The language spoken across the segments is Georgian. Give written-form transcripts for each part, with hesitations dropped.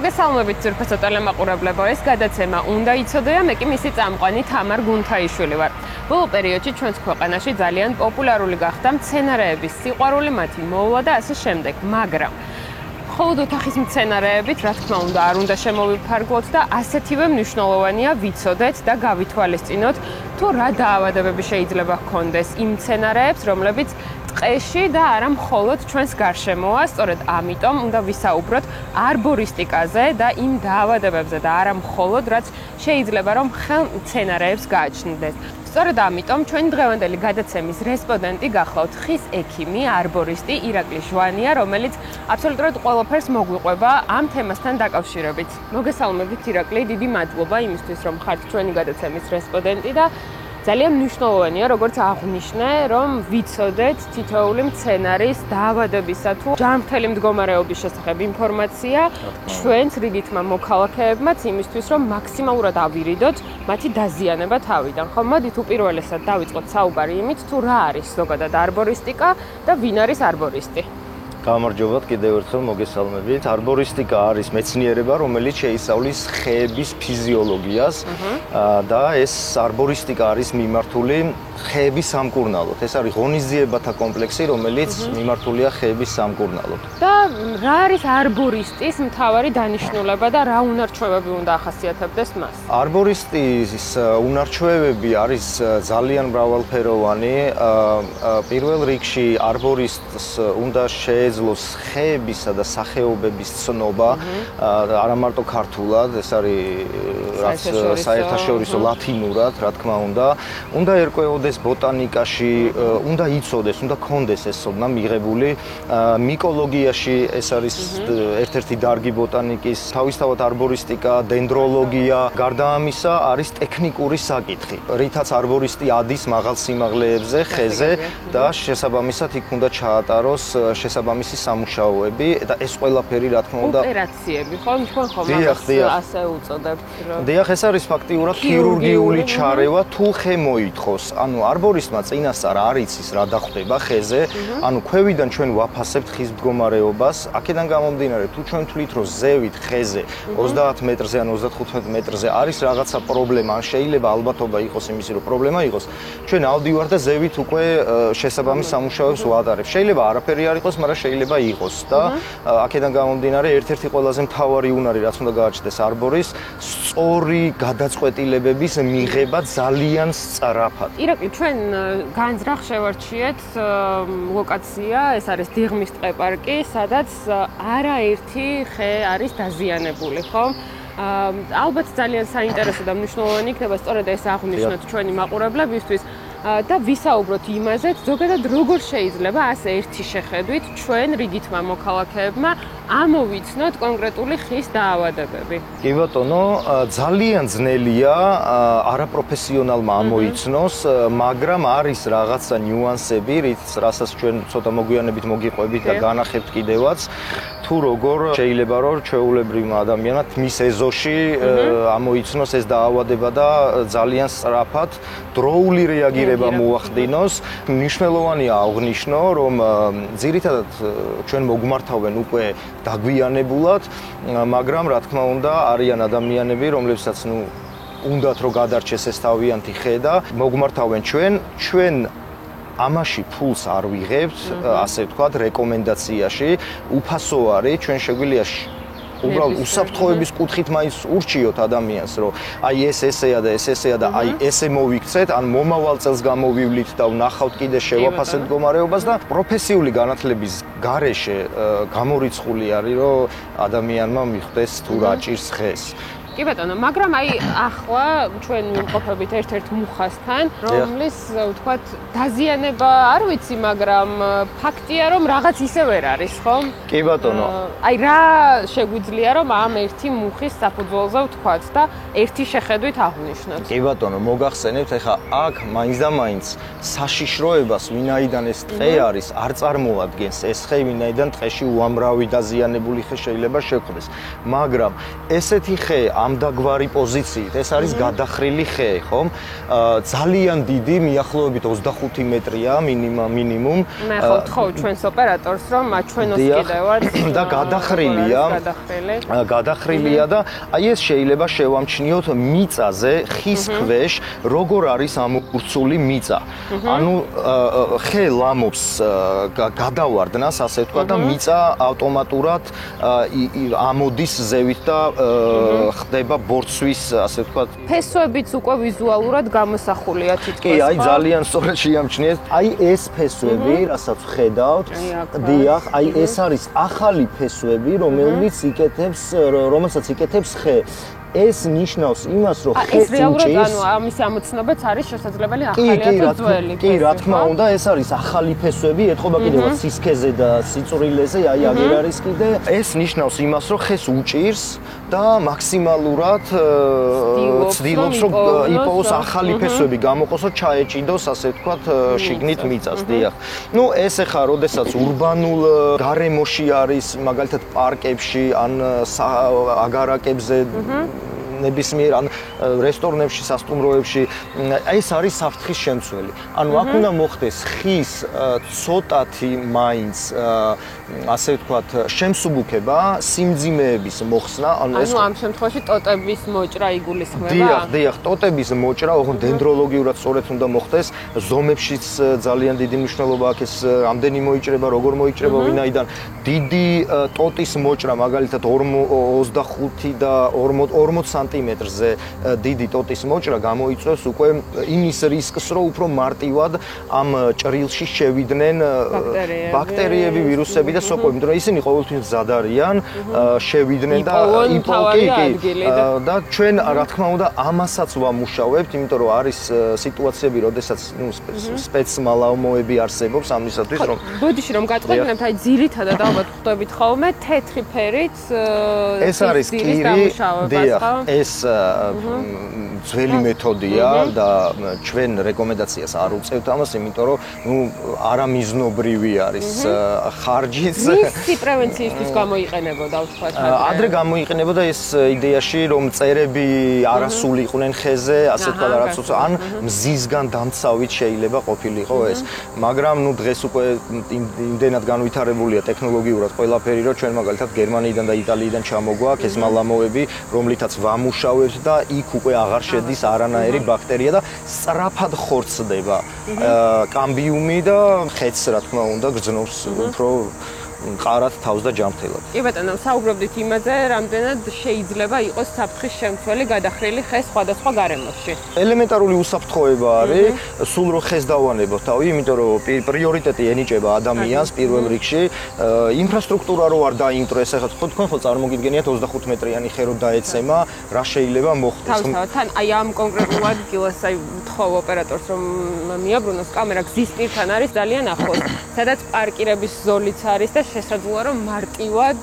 მოგესალმებით ძვირფასო ტელემაყურებლებო, ეს გადაცემა უნდა იცოდეა, მე კი მისი წამყვანი თამარ გუნთაიშვილი ვარ. ბოლო პერიოდში ჩვენს ქვეყანაში ძალიან პოპულარული გახდა მცენარეების სიყვარული, მათი მოვლა და ასე შემდეგ, მაგრამ მხოლოდ ოთახის მცენარეებით, რა თქმა უნდა, არ უნდა შემოვიფარგლოთ და ასეთივე მნიშვნელოვანია ვიცოდეთ და გავითვალისწინოთ, თუ რა დაავადებები შეიძლება ჰქონდეს იმ მცენარეებს, რომლებიც ტყეში და არა მხოლოდ ჩვენს გარშემოა, სწორედ ამიტომ უნდა ვისაუბროთ არბორისტიკაზე და იმ დაავადებებზე და არა მხოლოდ რაც შეიძლება რომ ხელმცენარეებს გააჩნდეს. სწორედ ამიტომ ჩვენი დღევანდელი გადაცემის რესპონდენტი გახლავთ ხის ექიმი, არბორისტი ირაკლი ჟვანია, რომელიც აბსოლუტურად ყველაფერს მოგვიყვება ამ თემასთან დაკავშირებით. მოგესალმებით ირაკლი, დიდი მადლობა იმისთვის, რომ ხართ ჩვენი გადაცემის რესპონდენტი და ძალიან მნიშვნელოვანია, როგორც აღვნიშნე, რომ ვიცოდეთ თითოეული მცენარის დაავადებისა თუ ჯანმრთელი მდგომარეობის შესახებ ინფორმაცია ჩვენს რიგითმა მოქალაქეებმაც იმისთვის, რომ მაქსიმალურად ავირიდოთ მათი დაზიანება თავიდან. ხო, მოდით უპირველესად დავიწყოთ საუბარი იმით, თუ რა არის ზოგადად არბორისტიკა და ვინ არის არბორისტი. გამარჯობათ კიდევ ერთხელ მოგესალმებით. არბორისტიკა არის მეცნიერება, რომელიც შეისწავლის ხეების ფიზიოლოგიას და ეს არბორისტიკა არის მიმართული ხეების სამკურნალოდ. ეს არის ღონისძიებათა კომპლექსი, რომელიც მიმართულია ხეების სამკურნალოდ. და რა არის არბორისტის მთავარი დანიშნულება და რა უნარჩვევები უნდა ახასიათებდეს მას? არბორისტის უნარჩვევები არის ძალიან მრავალფეროვანი. პირველ რიგში არბორისტს უნდა შეეძლოს ხეებისა და სახეობების ცნობა, არა მარტო ქართულად, ეს არის რაც საერთაშორისო ლათინურად, რა თქმა უნდა. უნდა ერკვეოდეს ბოტანიკაში, უნდა იცოდეს, უნდა ქონდეს ეს ცოდნა მიღებული. მიკოლოგიაში ეს არის ერთ-ერთი დარგი ბოტანიკის, თავისთავად არბორისტიკა, დენდროლოგია, გარდა ამისა არის ტექნიკური საკითხი. რითაც არბორისტი ადის მაღალ სიმაღლეებზე, ხეზე და შესაბამისად იქ უნდა ჩაატაროს შესაბამისი სამუშაოები და ეს ყველაფერი რა თქმა უნდა ოპერაციები, ხო? თქვენ ხომ ამას ასე უწოდებთ? დიახ, ეს არის ფაქტიურად ქირურგიული ჩარევა, თუ ხე მოითხოვს. ანუ არბორისტმა წინასწარ არ იცის რა დახვდება ხეზე, ანუ ქვევიდან ჩვენ ვაფასებთ ხის მდგომარეობას, აქედან გამომდინარე თუ ჩვენ თვლით რომ ზევით ხეზე 30 მეტრზე ან 35 მეტრზე არის რაღაცა პრობლემა, ან შეიძლება ალბათობა იყოს იმისი რომ პრობლემა იყოს, ჩვენ ავდივართ და ზევით უკვე შესაბამის სამუშაოებს ვატარებთ. შეიძლება არაფერი არ იყოს, მაგრამ შეიძლება იყოს და აქედან გამომდინარე ერთ-ერთი ყველაზე მთავარი უნარი რაც უნდა გააჩნდეს არბორის, სწორი გადაწყვეტილებების მიღება ძალიან სწრაფად. ირაკლი, ჩვენ განზრახ შევარჩიეთ ლოკაცია, ეს არის დიღმის ტყეპარკი, სადაც არაერთი ხე არის დაზიანებული, ხო? ალბათ ძალიან საინტერესო და მნიშვნელოვანი იქნება სწორედ ეს აღვნიშნოთ ჩვენი მაყურებლებისთვის და ვისაუბროთ იმაზე, ზოგადად როგორ შეიძლება ასე ერთი შეხედვით ჩვენ რიგითმა მოქალაქეებმა ამოვიცნოთ კონკრეტული ხის დაავადებები. კი ბატონო, ძალიან ძნელია არაპროფესიონალმა ამოიცნოს, მაგრამ არის რაღაცა ნიუანსები, რასაც ჩვენ ცოტა მოგვიანებით მოგიყვებით და განახებთ კიდევაც. თუ როგორ შეიძლება რომ ჩვეულებრივმა ადამიანად მის ეზოში ამოიცნოს ეს დაავადება და ძალიან სწრაფად დროული რეაგირება მოახდინოს. მნიშვნელოვანია აღვნიშნო, რომ ძირითადად ჩვენ მოგმართავენ უკვე დაგვიანებულად, მაგრამ რა თქმა უნდა არიან ადამიანები, რომლებსაც უნდათ რომ გადარჩეს ეს თავიანთი ხე და მოგმართავენ ჩვენ ამაში ფულს არ ვიღებთ, ასე ვთქვათ, რეკომენდაციაში, უფასო არის, ჩვენ შეგვიძლია უბრალოდ უსაფრთხოების კუთხით მაინც ურჩიოთ ადამიანს, რომ აი ეს ესეა და ეს ესეა და აი ესე მოვიქცეთ, ან მომავალ წელს გამოვივლით და ვნახავთ კიდე შევაფასეთ მდგომარეობას და პროფესიული განათლების გარეშე გამორიცხული არის, რომ ადამიანმა მიხვდეს თუ რა ჭირს ხეს. კი ბატონო, მაგრამ აი ახლა ჩვენ ვიმყოფებით ერთ-ერთ მუხასთან, რომლის ვთქვათ დაზიანება არ ვიცი, მაგრამ ფაქტია რომ რაღაც ისე ვერ არის, ხო? კი ბატონო. აი რა შეგვიძლია რომ ამ ერთი მუხის საფუძველზე ვთქვათ და ერთი შეხედვით აღვნიშნოთ. კი ბატონო, მოგახსენებთ, ეხლა აქ მაინც და მაინც საშიშროებას ვინაიდან ეს ტყე არის, არ წარმოადგენს ეს ხე, ვინაიდან ტყეში უამრავი დაზიანებული ხე შეიძლება შეხვდეს. მაგრამ ესეთი ხე ამდაგვარი პოზიციით. ეს არის გადახრილი ხე, ხომ? ძალიან დიდი, მიახლოებით 25 მეტრია მინიმუმ. მე ხო ვთხოვ ჩვენს ოპერატორს, რომ ჩვენოს კიდევაც და გადახრილია და აი ეს შეიძლება შევამჩნიოთ მიწაზე, ხის ქვეშ, როგორ არის ამურცული მიწა. ანუ ხე ლამობს გადავარდნას, ასე ვთქვა და მიწა ავტომატურად ამოდის ზევით და ხდება ბორცვის, ასე ვთქვათ. ფესვებიც უკვე ვიზუალურად გამოსახულია თითქოს. კი, აი ძალიან სწორად შეამჩნიეთ. აი ეს ფესვები, რასაც ხედავთ, დიახ, აი ეს არის ახალი ფესვები, რომელსაც იკეთებს ხე. ეს ნიშნავს იმას, რომ ხე ეს რეალურად ანუ ამის ამოცნობაც არის შესაძლებელი ახალია თუ ძველი. კი, რა თქმა უნდა, ეს არის ახალი ფესვები, ეთყობა კიდევ სისქეზე და სიწვრილეზე, აი აგერ არის კიდე. ეს ნიშნავს იმას, რომ ხეს უჭირს და მაქსიმალურად ცდილობს, რომ იპოვოს ახალი ფესვები, გამოყოსო, ჩაეჭიდოს, ასე ვთქვათ, შიგნით მიწას, დიახ. ნუ ეს ახლა, როდესაც ურბანულ გარემოში არის, მაგალითად პარკებში ან აგარაკებზე ნებისმიერ ან რესტორნებში, სასტუმროებში, ეს არის საფრთხის შემცველი. ანუ აქ უნდა მოხდეს ხის ცოტათი მაინც, ასე ვთქვათ, შემსუბუქება, სიმძიმეების მოხსნა, ანუ ამ შემთხვევაში ტოტების მოჭრა იგულისხმება? დიახ, ტოტების მოჭრა, ოღონდ დენდროლოგიურად სწორედ უნდა მოხდეს, ზომებშიც ძალიან დიდი მნიშვნელობა აქვს, ეს რამდენი მოიჭრება, როგორ მოიჭრება, ვინაიდან დიდი ტოტის მოჭრა, მაგალითად 25 და 40 სანტიმეტრზე დიდი ტოტის მოჭრა გამოიწვევს უკვე იმის რისკს, რომ უფრო მარტივად ამ ჭრილში შევიდნენ ბაქტერიები, ვირუსები და სოკოები, იმიტომ რომ ისინი ყოველთვის მზად არიან, შევიდნენ და და ჩვენ რა თქმა უნდა ამასაც ვამუშავებთ, იმიტომ რომ არის სიტუაციები, როდესაც სპეცმალავმოები არსებობს ამისათვის, რომ ბოდიში რომ გაწყობინებთ, აი ძირითადად ალბათ ხვდებით ხოლმე თეთრი ფერით ეს არის კირი, დიახ, ეს ძველი მეთოდია და ჩვენ რეკომენდაციას არ უწევთ ამას, იმიტომ რომ არამიზნობრივი არის ხარჯიც. მისი პრევენციისთვის გამოიყენებოდა ვთქვათ. ადრე გამოიყენებოდა ეს იდეაში, რომ წერები არასული იყვნენ ხეზე, ასე ვთქვათ, რაღაც ან მზისგან დამცავით შეიძლება ყოფილიყო ეს. მაგრამ დღეს უკვე იმდენად განვითარებულია ტექნოლოგიურად ყველაფერი, რომ ჩვენ მაგალითად გერმანიიდან და იტალიიდან ჩამოგვაქვს ეს მალამოები, რომლითაც ვამუშავებთ და იქ უკვე აღარ შედის არანაირი ბაქტერია და სწრაფად ხორცდება კამბიუმი და ხეც რა თქმა უნდა გრძნობს უფრო ყარად თავს და ჯანმრთელად. კი ბატონო, საუბრობდით იმაზე, რამდენად შეიძლება იყოს საფრთხის შემცველი გადახრილი ხე სხვადასხვა გარემოში. ელემენტარული უსაფრთხოება არის, სულ რო ხეს დავანებოთ თავი, იმიტომ რომ პრიორიტეტი ენიჭება ადამიანს პირველ რიგში. ინფრასტრუქტურა რო არ დაინტრო, ეს ახლა თქვენ ხო წარმოგიდგენიათ 25 მეტრიანი ხე რო დაეცემა, რა შეიძლება მოხდეს. თავისთავად, თან აი ამ კონკრეტულ ადგილას აი ვთხოვ ოპერატორს რომ მიაბრუნოს კამერა გზის პირთან არის ძალიან ახლოს, სადაც პარკირების ზოლიც არის და შესაძლოა რომ მარტივად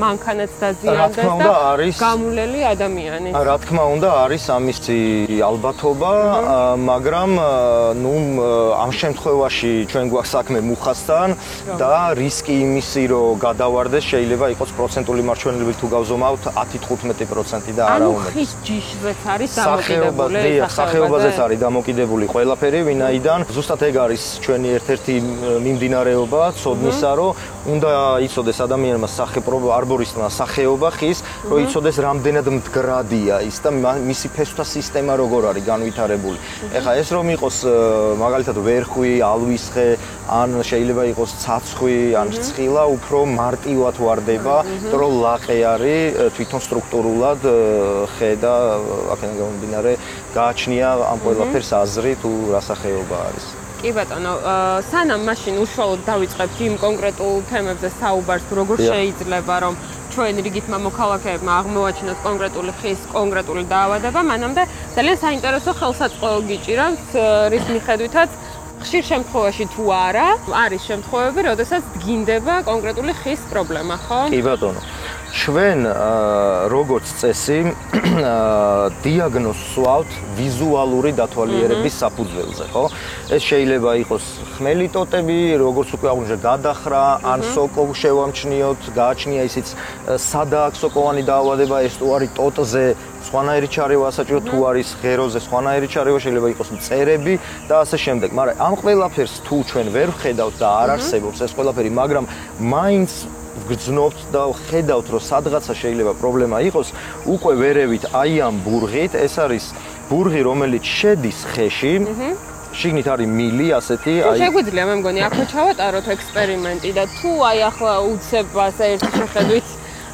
მანქანაც დაზიანდეს და გამულელი ადამიანი. რა თქმა უნდა არის ამისი ალბათობა, მაგრამ ნუ ამ შემთხვევაში ჩვენ გვაქვს საქმე მუხასთან და რისკი იმისი რომ გადავარდეს შეიძლება იყოს პროცენტული მარჩვენებლით თუ გავზომავთ 10-15% და არა უნდა. ანუ ხის ჯიშზეც არის დამოკიდებული. სახეობაზეც არის დამოკიდებული ყველაფერი, ვინაიდან ზუსტად ეგ არის ჩვენი ერთ-ერთი მიმდინარეობა, ცოდნისა, რომ უნდა იცოდეს ადამიანმა არბორისტმა სახეობა ხის, რომ იცოდეს რამდენად მდგრადია ის და მისი ფესვთა სისტემა როგორ არის განვითარებული. ეხლა ეს რომ იყოს მაგალითად ვერხვი, ალვის ხე, ან შეიძლება იყოს ცაცხვი, ან რცხილა, უფრო მარტივად ვარდება, იმიტომ რომ ლაყე არის თვითონ სტრუქტურულად ხე და აქედან გამომდინარე გააჩნია ამ ყველაფერს აზრი თუ რა სახეობა არის. კი ბატონო, სანამ მაშინ უშუალოდ დავიწყებთ იმ კონკრეტულ თემებზე საუბარს, როგორ შეიძლება რომ ჩვენ რიგითმა მოქალაქეებმა აღმოვაჩინოთ კონკრეტული ხის კონკრეტული დაავადება, მანამდე ძალიან საინტერესო ხელსაწყო გიჭირავს, რის მიხედვითაც ხშირ შემთხვევაში თუ არა, არის შემთხვევები, როდესაც დგინდება კონკრეტული ხის პრობლემა, ხო? კი ბატონო. ჩვენ როგორც წესი დიაგნოზს ვსვავთ ვიზუალური დათვალიერების საფუძველზე, ხო? ეს შეიძლება იყოს ხმელი ტოტები, როგორც უკვე აღვნიშნე, გადახრა, ან სოკო შევამჩნიოთ, გააჩნია ისიც სადა აქვს სოკოვანი დაავადება, ეს თუ არის ტოტზე სხვანაირი ჩარევა ასაჭირო, თუ არის ღეროზე სხვანაირი ჩარევა, შეიძლება იყოს მწერები და ასე შემდეგ. მაგრამ ამ ყველაფერს თუ ჩვენ ვერ ვხედავთ და არ არსებობს ეს ყველაფერი, მაგრამ მაინც გრძნობთ და ხედავთ, რომ სადღაცა შეიძლება პრობლემა იყოს, უკვე ვერევით აი ამ ბურღით, ეს არის ბურღი, რომელიც შედის ხეში. შიგნით არის მილი, ასეთი, აი. შეგვიძლია მე მგონი აქ ჩავატაროთ ექსპერიმენტი და თუ აი ახლა უცებ ასე ერთი შეხედვით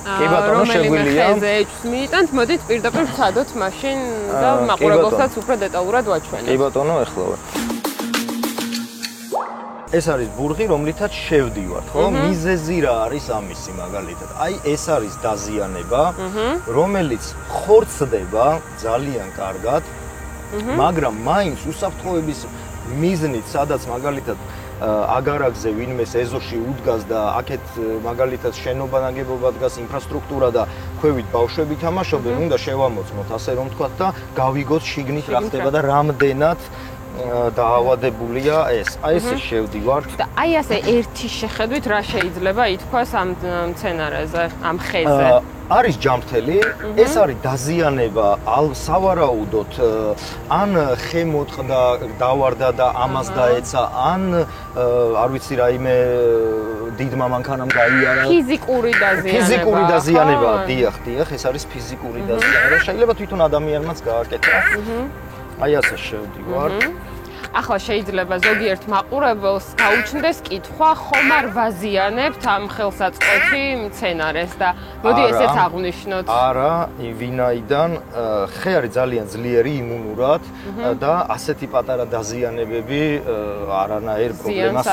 კი ბატონო, შეგვიძლია. ხეზე ეჭვს მიიტანთ, მოდით პირდაპირ ვცადოთ მაშინ და მაყურებელსაც უფრო დეტალურად ვაჩვენებთ. კი ბატონო, ეხლა ეს არის ბურღი, რომლითაც შევდივართ, ხო? მიზეზი რა არის ამისი მაგალითად? აი ეს არის დაზიანება, რომელიც ხორცდება ძალიან კარგად, მაგრამ მაინც უსაფრთხოების მიზნით, სადაც მაგალითად აგარაკზე ვინმეს ეზოში უდგას და აქეთ მაგალითად შენობა ნაგებობა დგას, ინფრასტრუქტურა და ქვევით ბავშვები თამაშობენ, უნდა შევამოწმოთ ასე რომ ვთქვათ და გავიგოთ შიგნით რა ხდება და რამდენად დაავადებულია ეს. აი ესე შევდივართ. და აი ასე ერთი შეხედვით რა შეიძლება ითქვას ამ მცენარეზე, ამ ხეზე? არის ჯამრთელი, ეს არის დაზიანება, სავარაუდოდ ან ხე მოტყდა, დავარდა და ამას დაეცა, ან არ ვიცი რაიმე დიდმა მანქანამ გაიარა. ფიზიკური დაზიანება. ფიზიკური დაზიანება, დიახ, ეს არის ფიზიკური დაზიანება. შეიძლება თვითონ ადამიანმაც გააკეთა. აი ასე შევდივართ. ახლა შეიძლება ზოგიერთ მაყურებელს გაუჩნდეს კითხვა, ხომ არ ვაზიანებთ ამ ხელსაწყოთი მცენარეს და მოდი ესეც აღვნიშნოთ. არა, ვინაიდან ხე არის ძალიან ძლიერი იმუნურად და ასეთი პატარა დაზიანებები არანაირ პრობლემას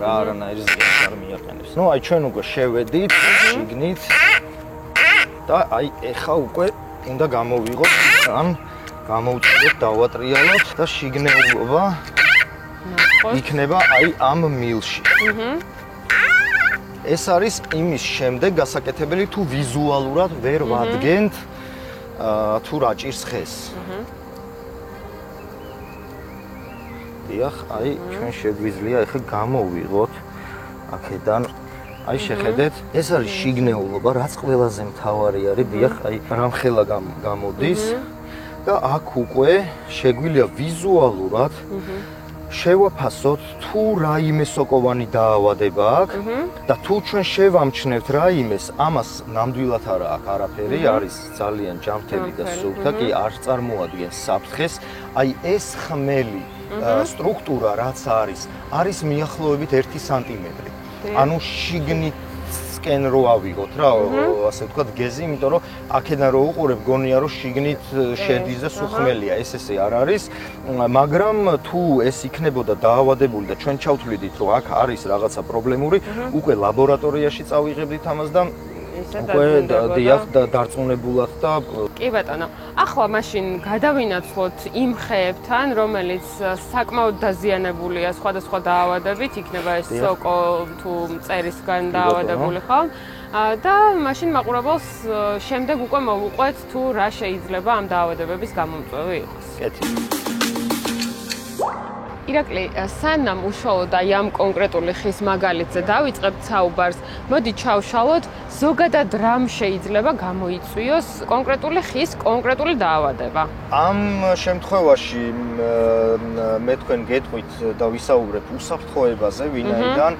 არანაირ ზიანს არ მიაყენებს. ნუ აი ჩვენ უკვე შევედით შიგნით და აი ეხა უკვე უნდა გამოვიღოთ ან გამოვწიოთ, დავატრიალოთ და შიგნეულობა იქნება აი ამ მილში. ეს არის იმის შემდეგ გასაკეთებელი თუ ვიზუალურად ვერ ვადგენთ თუ რა ჭირს ხეს. დიახ, აი ჩვენ შეგვიძლია ახლა გამოვიღოთ აქედან აი შეხედეთ, ეს არის შიგნეულობა, რაც ყველაზე მთავარი არის, დიახ, აი რამხელა გამოდის. და აქ უკვე შეგვიძლია ვიზუალურად შევაფასოთ თუ რაიმე სოკოვანი დაავადება აქვს და თუ ჩვენ შევამჩნევთ რაიმეს, ამას ნამდვილად არა აქვს არაფერი, არის ძალიან ჯამრთელი და სუფთა, კი არ წარმოადგენს საფრთხეს. აი ეს ხმელი სტრუქტურა რაც არის მიახლოებით 1 სანტიმეტრი. ანუ შიგნით სკენ რო ავიღოთ რა, ასე ვთქვათ, გეზი, იმიტომ რომ აქედან რო უყურებ, გონია რომ შიგნით შედის და სუხმელია, ესე არ არის, მაგრამ თუ ეს იქნებოდა დაავადებული და ჩვენ ჩავთვლიდით, რომ აქ არის რაღაცა პრობლემური, უკვე ლაბორატორიაში წავიღებდით ამას და უკვე დიახ და დარწმუნებულად და კი ბატონო, ახლა მაშინ გადავინაცვლოთ იმ ხეებთან, რომელიც საკმაოდ დაზიანებულია სხვადასხვა დაავადებით, იქნება ეს სოკო თუ მწერისგან დაავადებული ხო? და მაშინ მაყურებელს შემდეგ უკვე მოვუყვეთ თუ რა შეიძლება ამ დაავადებების გამომწვევი იყოს. კეთილი. ირაკლი, სანამ უშუალოდ აი ამ კონკრეტული ხის მაგალითზე დავიწყებთ საუბარს, მოდი ჩავშალოთ ზოგადად რამ შეიძლება გამოიწვიოს კონკრეტული ხის კონკრეტული დაავადება. ამ შემთხვევაში მე თქვენ გეტყვით და ვისაუბრებ უსაფრთხოებაზე, ვინაიდან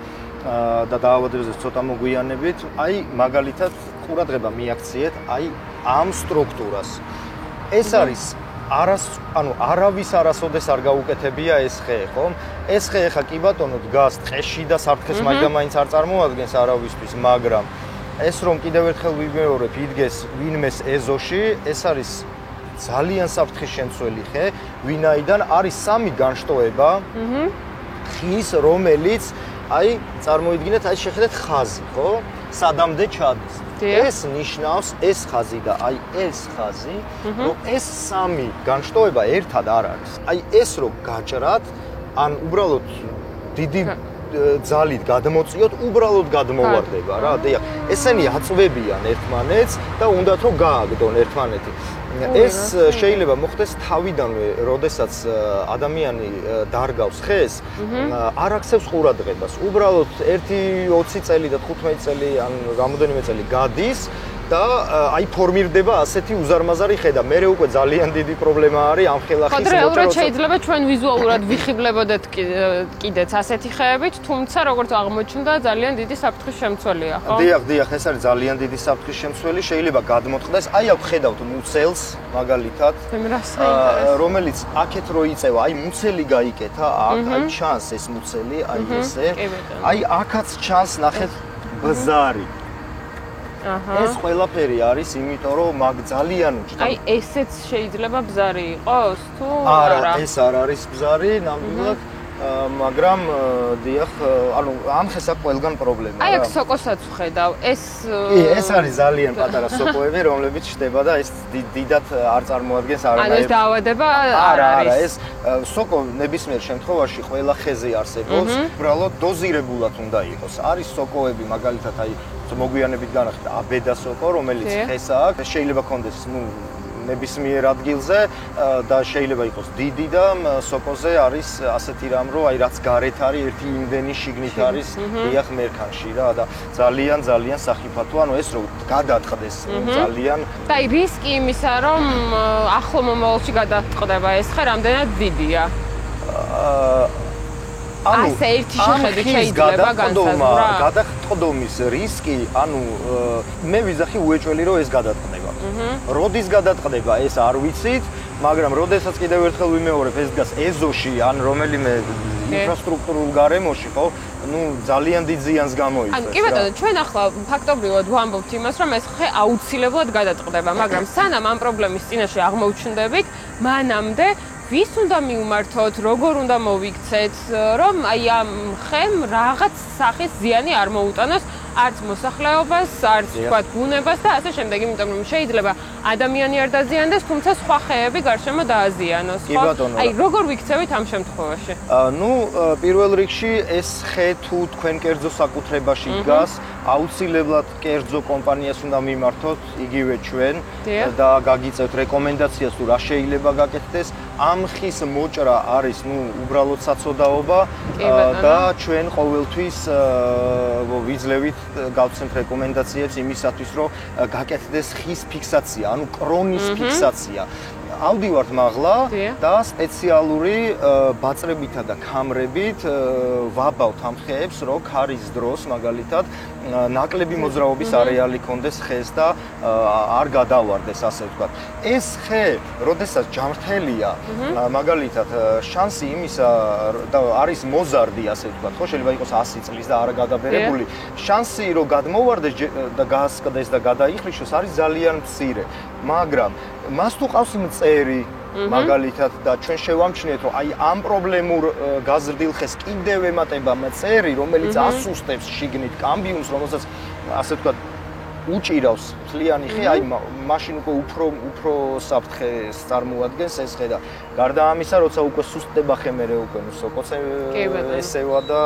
და დაავადებებზე ცოტა მოგვიანებით, აი მაგალითად ყურადღება მიაქციეთ აი ამ სტრუქტურას. ეს არის არავის არასოდეს არ გაუკეთებია ეს ხე, ხო? ეს ხე ხა კი ბატონო დგას ტყეში და საფრთხეს მაინც არ წარმოადგენს არავისთვის, მაგრამ ეს რომ კიდევ ერთხელ ვიმეორებ, იდგეს ვინმეს ეზოში, ეს არის ძალიან საფრთხის შემცველი ხე, ვინაიდან არის 3 განშტოება ხის, რომელიც აი წარმოიდგინეთ, აი შეხედეთ ხაზი, ხო? სადამდე ჩადის. ეს ნიშნავს ეს ხაზი და აი ეს ხაზი, რომ ეს 3 განშტოება ერთად არ არის. აი ეს რო გაჭრათ, ან უბრალოდ დიდი ძალით გადმოწიოთ, უბრალოდ გადმოვარდება რა. დიახ, ესენი აწვევიან ერთმანეთს და უნდათ რომ გააგდონ ერთმანეთი. ეს შეიძლება მოხდეს თავიდანვე, როდესაც ადამიანი დარგავს ხეს, არ აქცევს ყურადღებას. უბრალოდ 1-20 წელი და 15 წელი ან რამოდენიმე წელი გადის და აი ფორმირდება ასეთი უზარმაზარი ხედა. მე უკვე ძალიან დიდი პრობლემა არის ამ ხელახის მოჭრა. რეალურად შეიძლება ჩვენ ვიზუალურად ვიხიბლებოდეთ კიდეც ასეთი ხეებით, თუმცა როგორც აღმოჩნდა, ძალიან დიდი საფრთხის შემცველია, ხო? დიახ, ეს არის ძალიან დიდი საფრთხის შემცველი, შეიძლება გადმოწყდეს. აი აქ ხედავთ მუცელს, მაგალითად, რომელიც აქეთ რო იწევა, აი მუცელი გაიკეთა, აქ აი ჩანს ეს მუცელი, აი ესე. აი აქაც ჩანს, ნახეთ, ბზარი. ეს ყველაფერი არის, იმიტომ რომ მაგ ძალიან უჭდა. აი ესეც შეიძლება ბზარი იყოს თუ არა, ეს არ არის ბზარი, ნამდვილად, მაგრამ დიახ, ანუ ამ ხესა ყველგან პრობლემაა. აი აქ სოკოსაც ვხედავ, ეს ეს არის ძალიან πატარა სოკოები, რომლებიც ჩდება და ეს დიდად არ წარმოადგენს არანაირ. ანუ ეს დაავადება არ არის. არა, ეს სოკო ნებისმიერ შემთხვევაში ყველა ხეზე არსებობს, უბრალოდ დოზირებულად უნდა იყოს. არის სოკოები, მაგალითად, აი მოგვიანებით განახდა აბედა სოკო, რომელიც ხესა აქვს, შეიძლება კონდეს, ნებისმიერ ადგილზე და შეიძლება იყოს დიდი და სოკოზე არის ასეთი რამ, რომ აი რაც გარეთ არის, ერთი იმდენი შიგნით არის, დიახ მერქანში რა და ძალიან სახიფათო, ანუ ეს რო გადაწყდეს ძალიან და აი რისკი იმისა, რომ ახლო მომავალში გადაწყდება ეს ხე რამდენად დიდია? ანუ ერთი შეხედვით შეიძლება განსაზღვრა გადაწყდომის რისკი, ანუ მე ვიზახი უეჭველი რომ ეს გადაწყდება. როდის გადაწყდება ეს არ ვიცით, მაგრამ როდესაც კიდევ ერთხელ ვიმეორებ ეს დგას ეზოში ან რომელიმე ინფრასტრუქტურულ გარემოში, ხო? ნუ ძალიან დიდ ზიანს გამოიწვევს. ანუ კი ბატონო, ჩვენ ახლა ფაქტობრივად ვამბობთ იმას, რომ ეს ხე აუცილებლად გადაწყდება, მაგრამ სანამ ამ პრობლემის წინაშე აღმოჩნდებით, მანამდე ვის უნდა მივმართოთ, როგორ უნდა მოვიქცეთ, რომ აი ამ ხემ რაღაც სახის ზიანი არ მოუტანოს არც მოსახლეობას, არც თქვათ ბუნებას და ასე შემდეგ, იმიტომ რომ შეიძლება ადამიანი არ დაზიანდეს, თუმცა სხვა ხეები გარშემო დააზიანოს, ხო? აი როგორ ვიქცევით ამ შემთხვევაში? ნუ პირველ რიგში ეს ხე თუ თქვენ კერძო საკუთრებაში დგას, აუცილებლად კერძო კომპანიას უნდა მიმართოთ, იგივე ჩვენ და გაგიწევთ რეკომენდაციას თუ რა შეიძლება გაკეთდეს. ამ ხის მოჭრა არის, უბრალოდ საცოდაობა და ჩვენ ყოველთვის ვიძლევით გავცემთ რეკომენდაციებს იმისათვის, რომ გაკეთდეს ხის ფიქსაცია, ანუ კრონის ფიქსაცია. ავდივართ მაღლა და სპეციალური ბაწრებითა და ქამრებით ვაბავთ ამ ხეებს, რომ ქარის დროს მაგალითად ნაკლები მოძრაობის არეალი კონდეს ხეს და არ გადავარდეს, ასე ვთქვათ. ეს ხე, როდესაც ჯამრთელია, მაგალითად შანსი იმისა და არის მოზარდი, ასე ვთქვათ, ხო, შეიძლება იყოს 100 წლის და არ გადაბერებული, შანსი რომ გადმოვარდეს და გაასკდეს და გადაიხრიშოს არის ძალიან მცირე, მაგრამ მას თუ ყავს მწერი მაგალითად და ჩვენ შევამჩნიეთ რომ აი ამ პრობლემურ გაზრდილ ხეს კიდევ ემატება მწერი, რომელიც ასუსტებს შიგნით კამბიუმს, რომელსაც ასე ვთქვათ უჭირავს მთლიანი ხე, აი მაშინ უკვე უფრო საფრთხეს წარმოადგენს ეს ხე და გარდა ამისა, როცა უკვე სუსტდება ხე, მე უკვე სოკოც ესევა და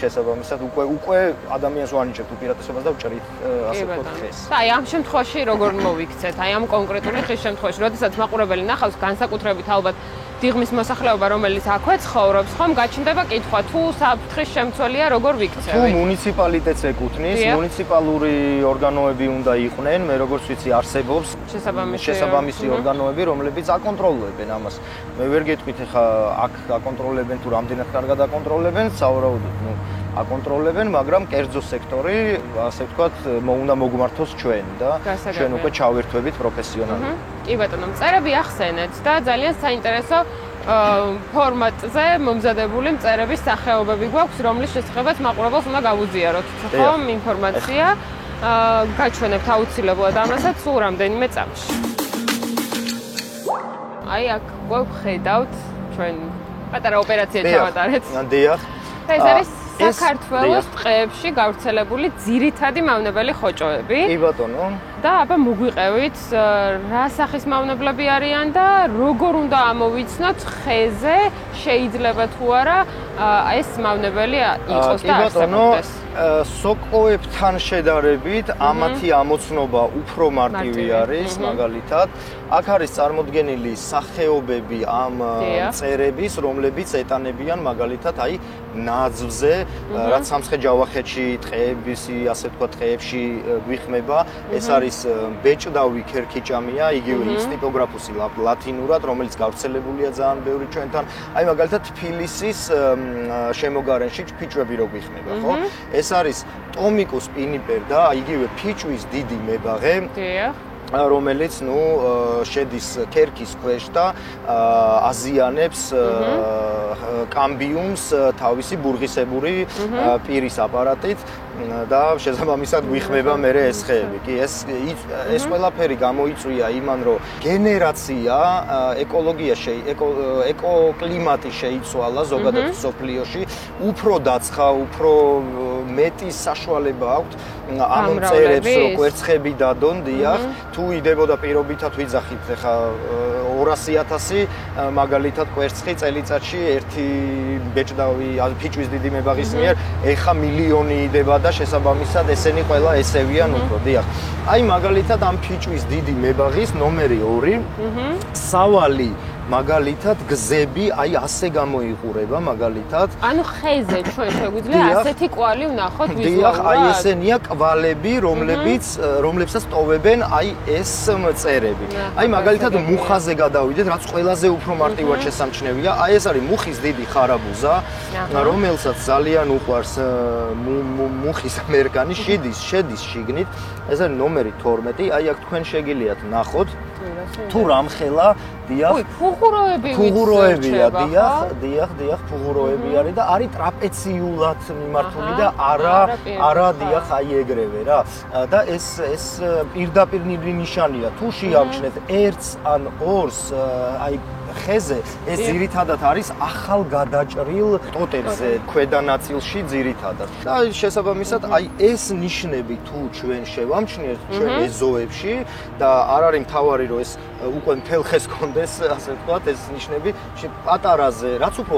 შესაბამისად უკვე ადამიანს ვანიჭებთ უპირატესობას და ვჭრით ასე ვთქვათ ხეს. და აი ამ შემთხვევაში როგორ მოვიქცეთ? აი ამ კონკრეტული ხის შემთხვევაში, როდესაც მაყურებელი ნახავს განსაკუთრებით ალბათ დიღმის მოსახლეობა, რომელიც აქვე ცხოვრობს, ხომ გაჩნდება კითხვა, თუ საფრთხის შემცველია, როგორ ვიქცევით? თუ მუნიციპალიტეტს ეკუთვნის, მუნიციპალური ორგანოები უნდა იყვნენ, მე როგორც ვიცი, არსებობს შესაბამისი ორგანოები, რომლებიც აკონტროლებენ ამას. მე ვერ გეტყვით ახლა აქ აკონტროლებენ თუ რამდენად კარგად აკონტროლებენ, სავარაუდოდ, აკონტროლებენ, მაგრამ კერძო სექტორი, ასე ვთქვათ, უნდა მოგმართოს ჩვენ და ჩვენ უკვე ჩავერთვებით პროფესიონალები. კი ბატონო, მწერები ახსენეთ და ძალიან საინტერესო ფორმატზე მომზადებული მწერების სახეობები გვაქვს, რომლის შესახებაც მაყურებელს უნდა გავუზიაროთ. ხო, ინფორმაცია გაჩვენებთ აუცილებლად ამასაც სულ რამდენიმე წამში. აი აქ გვხედავთ ჩვენ პატარა ოპერაცია ჩავატარეთ. დიახ. ეს არის საქართველოს ტყეებში გავრცელებული ძირითადი მავნებელი ხოჭოები. კი ბატონო. და აბა მოგვიყევით რა სახის მავნებლები არიან და როგორ უნდა ამოვიცნოთ ხეზე შეიძლება თუ არა ეს მავნებელი იყოს და არსებობდეს. სოკოებთან შედარებით ამათი ამოცნობა უფრო მარტივი არის, მაგალითად აქ არის წარმოდგენილი სახეობები ამ მწერების, რომლებიც ეტანებიან მაგალითად აი ნაძვზე, რაც სამცხე-ჯავახეთში ტყეების, ასე ვთქვათ, ტყეებში გვიხმება. ეს არის ბეჭდავი ქერქიჭამია, იგივე ის ტიპოგრაფუსი ლათინურად, რომელიც გავრცელებულია ძალიან ბევრი ჩვენთან. აი მაგალითად თბილისის შემოგარენში ფიჭვები რო გვიხმება, ხო? ეს არის ტომიკუს პინიპერ და იგივე ფიჭვის დიდი მებაღე. დიახ. რომელიც შედის ქერქის ქვეშ და აზიანებს კამბიუმს თავისი ბურღისებური პირის აპარატით და შესაბამისად გვიხმება მერე ეს ხეები. კი ეს ყველაფერი გამოიწვია იმან, რომ გენერაცია ეკოკლიმატი შეიცვალა ზოგადად სოფლიოში, უფრო დაცხა, უფრო მეტი საშუალება აქვთ ამ მწერებს რო კვერცხები დადონ, დიახ. თუ იდებოდა პირობითად ვიძახით ხა 200,000 მაგალითად კვერცხი წელიწადში ერთი ბეჭდავი ფიჭვის დიდი მებაღის მიერ, ეხა მილიონი იდება და შესაბამისად ესენი ყველა ესევიან უფრო, დიახ. აი მაგალითად ამ ფიჭვის დიდი მებაღის ნომერი 2 სავალი მაგალითად გზები აი ასე გამოიყურება მაგალითად. ანუ ხეზე ჩვენ შეგვიძლია ასეთი კვალი ვნახოთ ვიზუალურად. დიახ, აი ესენია კვალები, რომლებსაც ტოვებენ აი ეს მწერები. აი მაგალითად მუხაზე გადავიდეთ, რაც ყველაზე უფრო მარტივად შესამჩნევია. აი ეს არის მუხის დიდი ხარაბუზა, რომელსაც ძალიან უყვარს მუხის მერგანი, შედის შიგნით. ეს არის ნომერი 12. აი აქ თქვენ შეგიძლიათ ნახოთ თუ რამხელა დიახ ფუღუროებია დიახ ფუღუროები არის და არის ტრაპეციულად მიმართული და არა დიახ აი ეგრევე რა და ეს პირდაპირ ნიშანია თუ შეამჩნევთ ერთს ან ორს აი ხეზე ეს ძირითადად არის ახალ გადაჭრილ ტოტებზე ქვედა ნაწილში ძირითადად და შესაბამისად აი ეს ნიშნები თუ ჩვენ შევამჩნიეთ ჩვენ ეზოებში და არ არის მთავარი რომ ეს უკვე მთელ ხეს კონდეს ასე ვთქვათ ეს ნიშნები პატარაზე რაც უფრო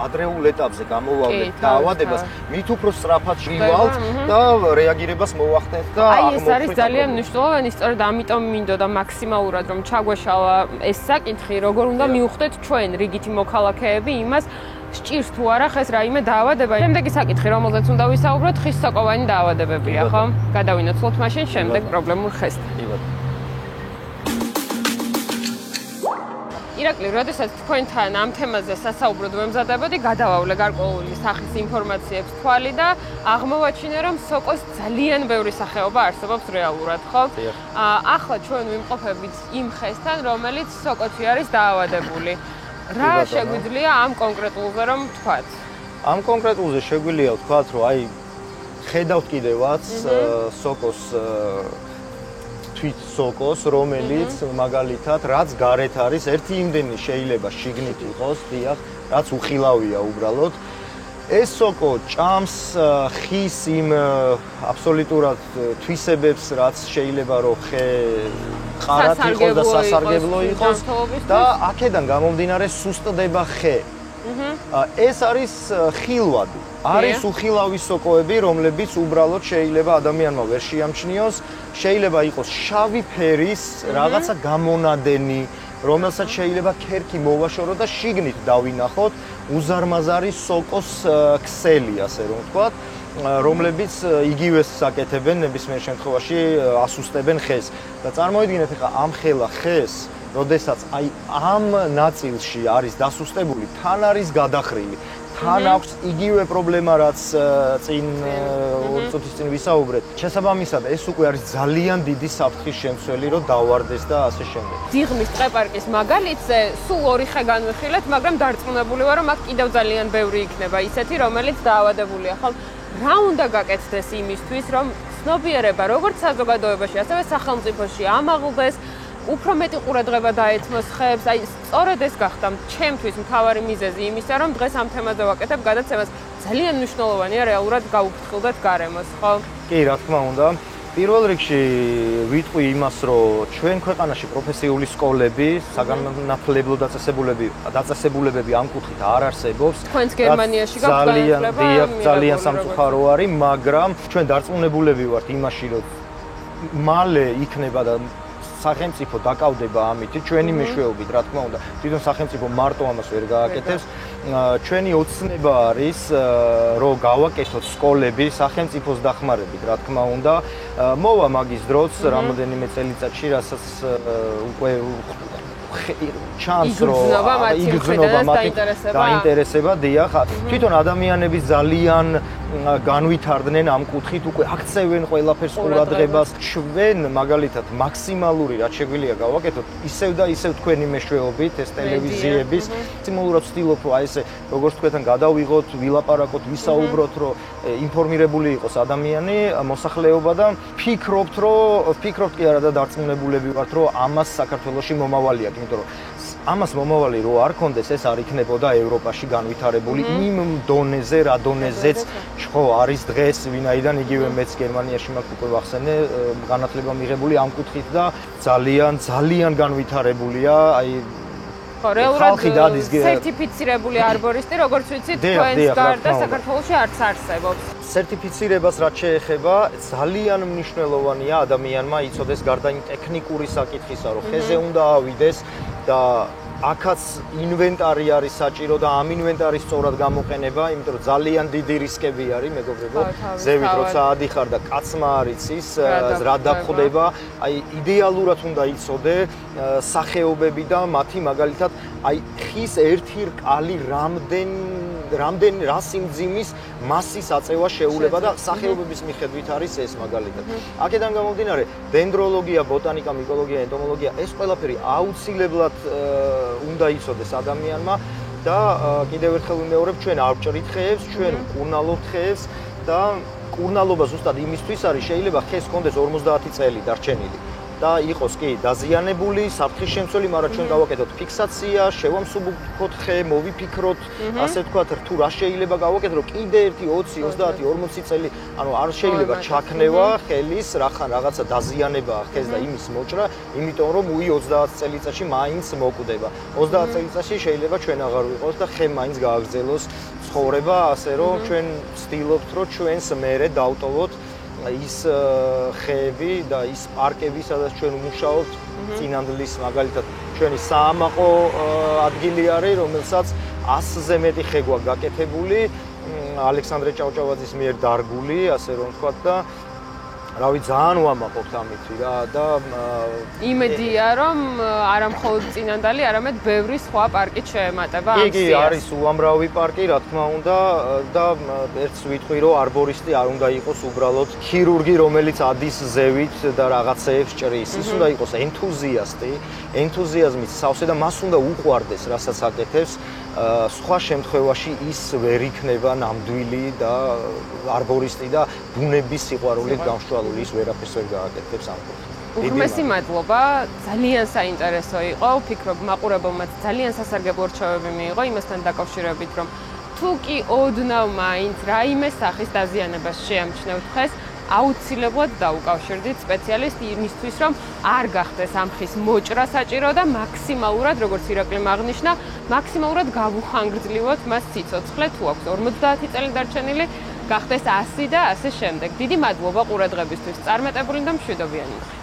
ადრეულ ეტაპზე გამოვავლეთ დაავადებას მით უფრო სწრაფად შივალთ და რეაგირებას მოვახდენთ და აი ეს არის ძალიან მნიშვნელოვანი სწორედ ამიტომ მინდოდა მაქსიმალურად რომ ჩაგვეშალა ეს საკითხი როგორ უნდა მივხვდეთ ჩვენ რიგითი მოქალაქეები იმას სჭირს თუ არა ხეს რაიმე დაავადება. შემდეგი საკითხი რომელზეც უნდა ვისაუბროთ ხის სოკოვანი დაავადებებია ხო? გადავინაცვლოთ მაშინ შემდეგ პრობლემურ ხესთან. ირაკლი, როდესაც თქვენთან ამ თემაზე სასაუბროდ ვემზადებოდი, გადავავლე გარკვეული სახის ინფორმაციებს თვალი და აღმოვაჩინე, რომ სოკოს ძალიან ბევრი სახეობა არსებობს რეალურად, ხო? ახლა ჩვენ ვიმყოფებით იმ ხესთან, რომელიც სოკოთი არის დაავადებული. რა შეგვიძლია ამ კონკრეტულზე რომ ვთქვათ? ამ კონკრეტულზე შეგვიძლია ვთქვათ, რომ აი ხედავთ კიდევაც სოკოს თვით სოკოს, რომელიც მაგალითად რაც გარეთ არის, ერთი იმდენი შეიძლება შიგნით იყოს, დიახ, რაც უხილავია უბრალოდ. ეს სოკო ჭამს ხის იმ აბსოლუტურად თვისებებს, რაც შეიძლება რომ ხე ყარად იყოს და სასარგებლო იყოს და აქედან გამომდინარე სუსტდება ხე. ეს არის ხილვადი. არის უხილავი სოკოები, რომლებიც უბრალოდ შეიძლება ადამიანმა ვერ შეამჩნიოს, შეიძლება იყოს შავი ფერის რაღაცა გამონადენი, რომელსაც შეიძლება ქერქი მოვაშორო და შიგნით დავინახოთ უზარმაზარი სოკოს ქსელი, ასე რომ ვთქვათ, რომლებიც იგივეს საკეთებენ ნებისმიერ შემთხვევაში ასუსტებენ ხეს. და წარმოიდგინეთ ახლა ამ ხელა ხეს როდესაც აი ამ ნაწილში არის დასუსტებული, თან არის გადახრილი. თან აქვს იგივე პრობლემა, რაც წინ 2 წუთის წინ ვისაუბრეთ. შესაბამისად, ეს უკვე არის ძალიან დიდი საფრთხის შემცველი, რომ დავარდეს და ასე შემდეგ. დიღმის ტყეპარკის მაგალითზე სულ 2 ხე განვიხილეთ, მაგრამ დარწმუნებული ვარ, რომ აქ კიდევ ძალიან ბევრი იქნება ისეთი, რომელიც დაავადებულია. ხო, რა უნდა გაკეთდეს იმისთვის, რომ ცნობიერება როგორც საზოგადოებაში, ასევე სახელმწიფოში ამაღლდეს უფრო მეტი ყურადღება დაეთმოს ხეებს, აი სწორედ ეს გახდა ჩემთვის მთავარი მიზეზი იმისა, რომ დღეს ამ თემაზე ვაკეთებ გადაცემას. ძალიან მნიშვნელოვანია რეალურად გაუფრთხილდეთ გარემოს, ხო? კი, რა თქმა უნდა. პირველ რიგში ვიტყვი იმას, რომ ჩვენ ქვეყანაში პროფესიული სკოლები, საგანმანათლებლო დაწესებულებები ამ კუთხით არ არსებობს. თქვენც გერმანიაში გაქვთ ძალიან სამწუხარო არის, მაგრამ ჩვენ დარწმუნებულები ვართ იმაში, რომ მალე იქნება და სახელმწიფო დაკავდება ამით, ჩვენი მეშვეობით, რა თქმა უნდა, თვითონ სახელმწიფო მარტო ამას ვერ გააკეთებს. ჩვენი ოცნება არის, რომ გავაკეთოთ სკოლები სახელმწიფოს დახმარებით, რა თქმა უნდა. მოვა მაგის დროც რამოდენიმე წელიწადში, რასაც უკვე ჩანს რომ იგრძნობა მათი დაინტერესება დიახ თვითონ ადამიანები ძალიან განვითარდნენ ამ კუთხით უკვე აქცევენ ყველაფერს ყურადღებას ჩვენ მაგალითად მაქსიმალური რაც შეგვიძლია გავაკეთოთ ისევ და ისევ თქვენი მეშვეობით ეს ტელევიზიების სიმულურად ვცდილობ რომ აი ესე როგორც თქვენთან გადავიღოთ ვილაპარაკოთ ვისაუბროთ რომ ინფორმირებული იყოს ადამიანი მოსახლეობა და ფიქრობთ კი არა და დარწმუნებულები ვართ რომ ამას საქართველოში მომავალი აქვს იმიტომ რომ ამას მომავალი რო არ კონდეს ეს არ იქნებოდა ევროპაში განვითარებული იმ დონეზე რა დონეზეც ხო არის დღეს ვინაიდან იგივე მეც გერმანიაში მაქვს უკვე ვახსენე განათლება მიღებული ამ კუთხით და ძალიან განვითარებულია აი ხო რეალურად სერტიფიცირებული არბორისტი როგორც ვიცით თქვენს გარდა საქართველოში არც არსებობს სერტიფიცირებას რაც შეეხება ძალიან მნიშვნელოვანია ადამიანმა იცოდეს გარდა იმ ტექნიკური საკითხისა რომ ხეზე უნდა ავიდეს და აქაც ინვენტარი არის საჭირო და ამ ინვენტარის სწორად გამოყენება, იმიტომ რომ ძალიან დიდი რისკები არის, მეგობრებო, ზევით როცა ადიხარ და კაცმა არ იცის, რა დაგხვდება, აი იდეალურად უნდა იცოდე სახეობები და მათი მაგალითად აი ხის ერთი რკალი რამდენ რა სიმძიმის მასის აწევა შეუძლება და სახეობების მიხედვით არის ეს მაგალითად. აქედან გამომდინარე, დენდროლოგია, ბოტანიკა, მიკოლოგია, ენტომოლოგია, ეს ყველაფერი აუცილებლად უნდა იცოდეს ადამიანმა და კიდევ ერთხელ ვიმეორებ, ჩვენ არ ვჭრით ხეებს, ჩვენ ვკურნალობთ ხეებს და კურნალობა ზუსტად იმისთვის არის, შეიძლება ხეს კონდეს 50 წელი დარჩენილი. და იყოს კი დაზიანებული, საფრთხის შემცველი, მაგრამ ჩვენ გავაკეთოთ ფიქსაცია, შევამსუბუქოთ ხე, მოვიფიქროთ, ასე ვთქვათ, თუ რა შეიძლება გავაკეთოთ, რომ კიდე 1 20, 30, 40 წელი, ანუ არ შეიძლება ჩაქნევა ხელის, რახან რაღაცა დაზიანებაა ხეს და იმის მოჭრა, იმიტომ რომ უი 30 წელიწადში მაინც მოკვდება. 30 წელიწადში შეიძლება ჩვენ აღარ ვიყოს და ხე მაინც გააგრძელოს ცხოვრება, ასე რომ ჩვენ ვცდილობთ, რომ ჩვენს მერე დავტოვოთ ის ხეები და ის პარკები, სადაც ჩვენ ვმუშაობთ, წინანდლის მაგალითად ჩვენი საამაყო ადგილი არის, რომელსაც 100-ზე მეტი ხე გვაქვს გაკეთებული, ალექსანდრე ჭავჭავაძის მიერ დარგული, ასე რომ ვთქვათ და რავი ძალიან ვამაყობთ ამით რა და იმედია რომ არა მხოლოდ წინანდალი, არამედ ბევრი სხვა პარკით შეემატება ამ სიას. კი, არის უამრავი პარკი, რა თქმა უნდა და ერთს ვიტყვი რომ არბორისტი არ უნდა იყოს უბრალოდ ქირურგი, რომელიც ადის ზევით და რაღაცეებს ჭრის. ის უნდა იყოს ენთუზიასტი, ენთუზიაზმით სავსე და მას უნდა უყვარდეს, რასაც აკეთებს. სხვა შემთხვევაში ის ვერ იქნება ნამდვილი და არბორისტი და ბუნების სიყვარულით გამსჭვალული ის ვერაფერს ვერ გააკეთებს ამ კუთხით. უღმესი მადლობა, ძალიან საინტერესო იყო, ვფიქრობ მაყურებელმაც ძალიან სასარგებლო რჩევები მიიღო იმასთან დაკავშირებით, რომ თუ კი ოდნავ მაინც რაიმე სახის დაზიანებას შეამჩნევთ ხეს, აუცილებლად დაუკავშირდით სპეციალისტს იმისთვის, რომ არ გახდეს ამ ხის მოჭრა საჭირო და მაქსიმალურად, როგორც ირაკლიმ აღნიშნა, მაქსიმალურად გავუხანგრძლივოთ მას სიცოცხლე, თუ აქვს 50 წელი დარჩენილი, გახდეს 100 და ასე შემდეგ. დიდი მადლობა ყურადღებისთვის. წარმატებული და მშვიდობიანი.